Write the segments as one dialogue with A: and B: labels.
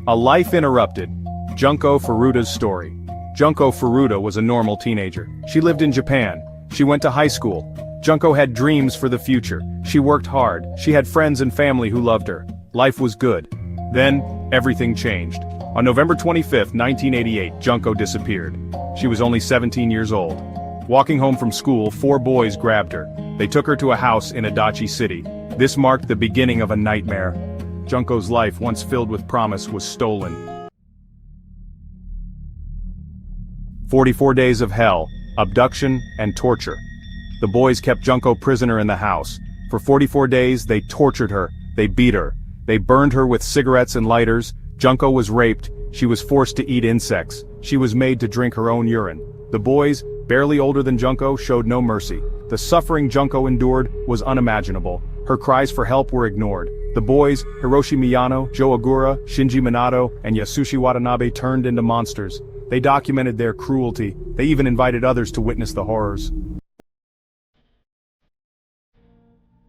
A: A Life Interrupted. Junko Furuta's story. Junko Furuta was a normal teenager. She lived in Japan. She went to high school. Junko had dreams for the future. She worked hard. She had friends and family who loved her. Life was good. Then, everything changed. On November 25, 1988, Junko disappeared. She was only 17 years old. Walking home from school, 4 boys grabbed her. They took her to a house in Adachi City. This marked the beginning of a nightmare. Junko's life, once filled with promise, was stolen. 44 days of hell, abduction, and torture. The boys kept Junko prisoner in the house. For 44 days, they tortured her. They beat her. They burned her with cigarettes and lighters. Junko was raped. She was forced to eat insects. She was made to drink her own urine. The boys, barely older than Junko, showed no mercy. The suffering Junko endured was unimaginable. Her cries for help were ignored. The boys, Hiroshi Miyano, Joe Ogura, Shinji Minato, and Yasushi Watanabe turned into monsters. They documented their cruelty. They even invited others to witness the horrors.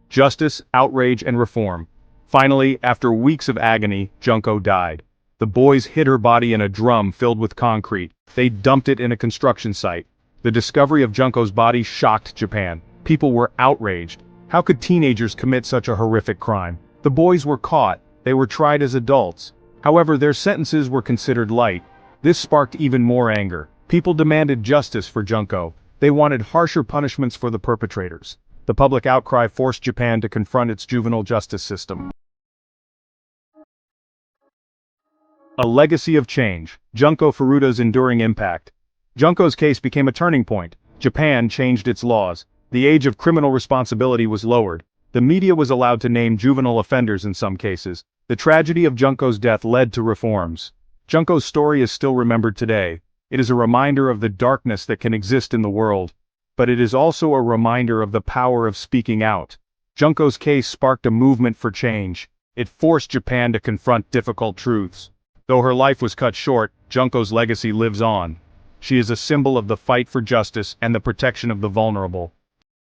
A: Justice, outrage, and reform. Finally, after weeks of agony, Junko died. The boys hid her body in a drum filled with concrete. They dumped it in a construction site. The discovery of Junko's body shocked Japan. People were outraged. How could teenagers commit such a horrific crime? The boys were caught. They were tried as adults. However, their sentences were considered light. This sparked even more anger. People demanded justice for Junko. They wanted harsher punishments for the perpetrators. The public outcry forced Japan to confront its juvenile justice system. A legacy of change. Junko Furuta's enduring impact. Junko's case became a turning point. Japan changed its laws. The age of criminal responsibility was lowered. The media was allowed to name juvenile offenders in some cases. The tragedy of Junko's death led to reforms. Junko's story is still remembered today. It is a reminder of the darkness that can exist in the world. But it is also a reminder of the power of speaking out. Junko's case sparked a movement for change. It forced Japan to confront difficult truths. Though her life was cut short, Junko's legacy lives on. She is a symbol of the fight for justice and the protection of the vulnerable.